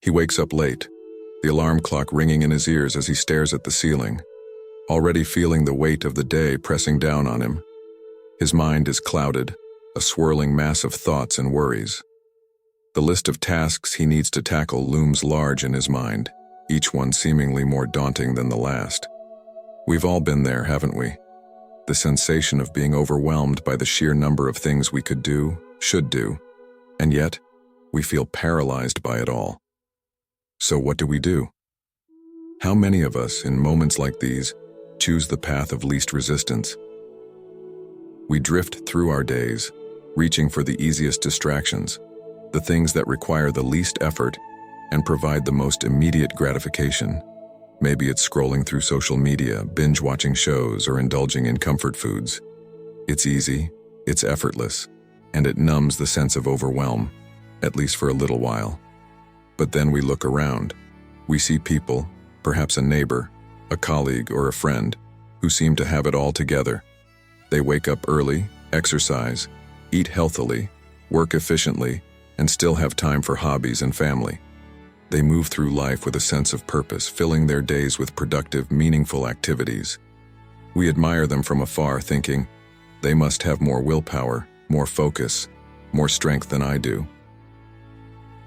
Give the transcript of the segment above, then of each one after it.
He wakes up late, the alarm clock ringing in his ears as he stares at the ceiling, already feeling the weight of the day pressing down on him. His mind is clouded, a swirling mass of thoughts and worries. The list of tasks he needs to tackle looms large in his mind, each one seemingly more daunting than the last. We've all been there, haven't we? The sensation of being overwhelmed by the sheer number of things we could do, should do, and yet we feel paralyzed by it all. So what do? How many of us, in moments like these, choose the path of least resistance? We drift through our days, reaching for the easiest distractions, the things that require the least effort and provide the most immediate gratification. Maybe it's scrolling through social media, binge-watching shows, or indulging in comfort foods. It's easy, it's effortless, and it numbs the sense of overwhelm, at least for a little while. But then we look around. We see people, perhaps a neighbor, a colleague, or a friend, who seem to have it all together. They wake up early, exercise, eat healthily, work efficiently, and still have time for hobbies and family. They move through life with a sense of purpose, filling their days with productive, meaningful activities. We admire them from afar, thinking, they must have more willpower, more focus, more strength than I do.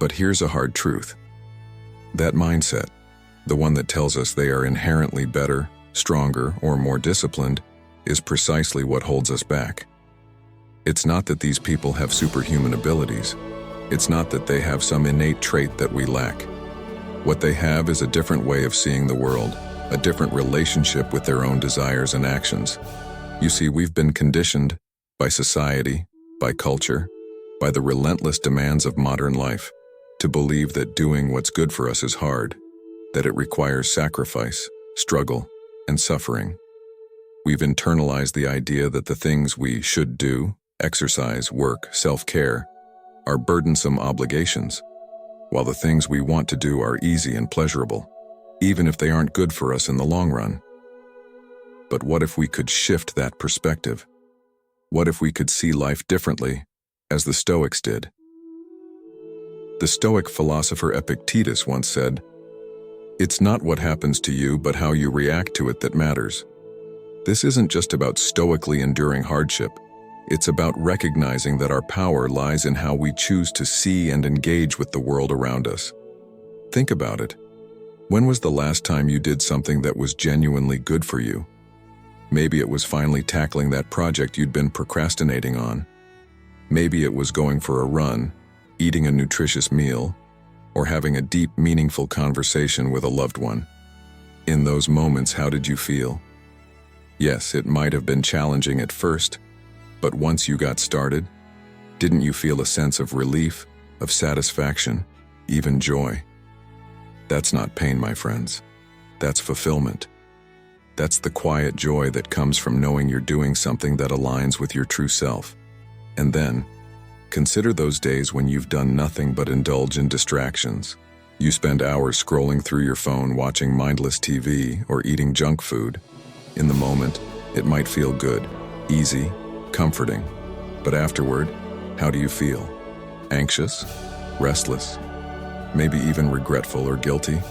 But here's a hard truth. That mindset, the one that tells us they are inherently better, stronger, or more disciplined, is precisely what holds us back. It's not that these people have superhuman abilities. It's not that they have some innate trait that we lack. What they have is a different way of seeing the world, a different relationship with their own desires and actions. You see, we've been conditioned by society, by culture, by the relentless demands of modern life, to believe that doing what's good for us is hard, that it requires sacrifice, struggle, and suffering. We've internalized the idea that the things we should do, exercise, work, self-care, are burdensome obligations, while the things we want to do are easy and pleasurable, even if they aren't good for us in the long run. But what if we could shift that perspective? What if we could see life differently, as the Stoics did? The Stoic philosopher Epictetus once said, "It's not what happens to you, but how you react to it that matters." This isn't just about stoically enduring hardship. It's about recognizing that our power lies in how we choose to see and engage with the world around us. Think about it. When was the last time you did something that was genuinely good for you? Maybe it was finally tackling that project you'd been procrastinating on. Maybe it was going for a run, eating a nutritious meal, or having a deep, meaningful conversation with a loved one. In those moments, how did you feel? Yes, it might have been challenging at first, but once you got started, didn't you feel a sense of relief, of satisfaction, even joy? That's not pain, my friends. That's fulfillment. That's the quiet joy that comes from knowing you're doing something that aligns with your true self. And then, consider those days when you've done nothing but indulge in distractions. You spend hours scrolling through your phone, watching mindless TV, or eating junk food. In the moment, it might feel good, easy, comforting. But afterward, how do you feel? Anxious? Restless? Maybe even regretful or guilty?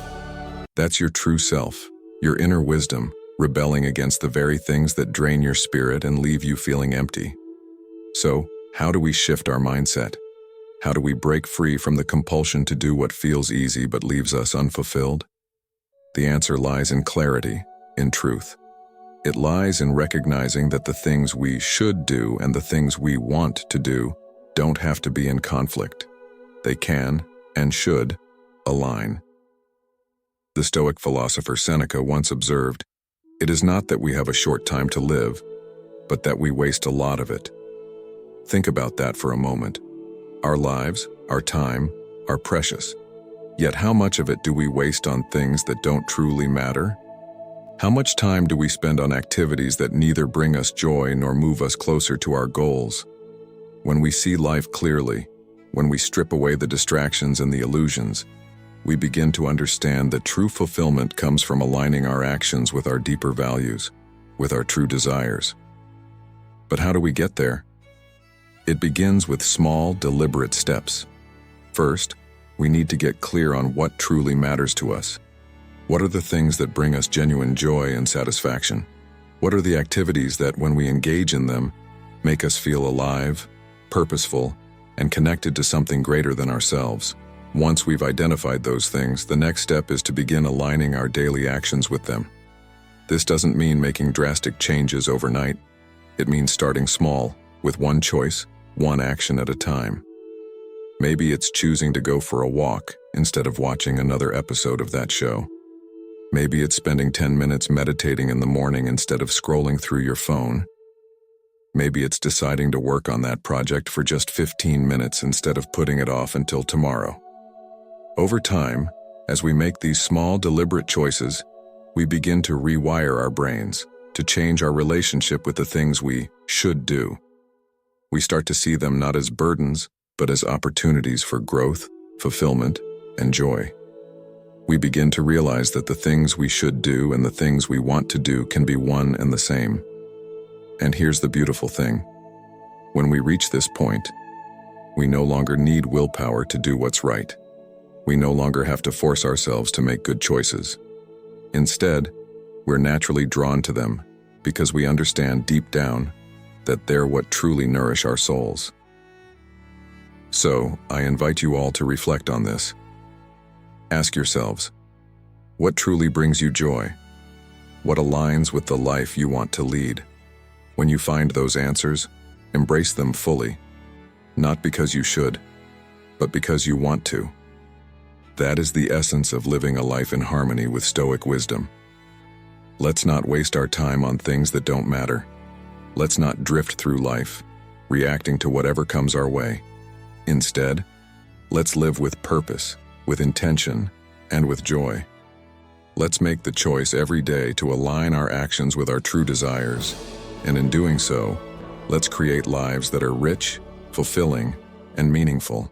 That's your true self, your inner wisdom, rebelling against the very things that drain your spirit and leave you feeling empty. So, how do we shift our mindset? How do we break free from the compulsion to do what feels easy but leaves us unfulfilled? The answer lies in clarity, in truth. It lies in recognizing that the things we should do and the things we want to do don't have to be in conflict. They can, and should, align. The Stoic philosopher Seneca once observed, "It is not that we have a short time to live, but that we waste a lot of it." Think about that for a moment. Our lives, our time, are precious. Yet how much of it do we waste on things that don't truly matter? How much time do we spend on activities that neither bring us joy nor move us closer to our goals? When we see life clearly, when we strip away the distractions and the illusions, we begin to understand that true fulfillment comes from aligning our actions with our deeper values, with our true desires. But how do we get there? It begins with small, deliberate steps. First, We need to get clear on what truly matters to us. What are the things that bring us genuine joy and satisfaction? What are the activities that, when we engage in them, make us feel alive, purposeful, and connected to something greater than ourselves? Once we've identified those things, the next step is to begin aligning our daily actions with them. This doesn't mean making drastic changes overnight. It means starting small, with one choice, one action at a time. Maybe it's choosing to go for a walk instead of watching another episode of that show. Maybe it's spending 10 minutes meditating in the morning instead of scrolling through your phone. Maybe it's deciding to work on that project for just 15 minutes instead of putting it off until tomorrow. Over time, as we make these small, deliberate choices, we begin to rewire our brains, to change our relationship with the things we should do. We start to see them not as burdens, but as opportunities for growth, fulfillment, and joy. We begin to realize that the things we should do and the things we want to do can be one and the same. And here's the beautiful thing. When we reach this point, we no longer need willpower to do what's right. We no longer have to force ourselves to make good choices. Instead, we're naturally drawn to them because we understand deep down that they're what truly nourish our souls. So, I invite you all to reflect on this. Ask yourselves, what truly brings you joy? What aligns with the life you want to lead? When you find those answers, embrace them fully, not because you should, but because you want to. That is the essence of living a life in harmony with Stoic wisdom. Let's not waste our time on things that don't matter. Let's not drift through life, reacting to whatever comes our way. Instead, let's live with purpose, with intention, and with joy. Let's make the choice every day to align our actions with our true desires, and in doing so, let's create lives that are rich, fulfilling, and meaningful.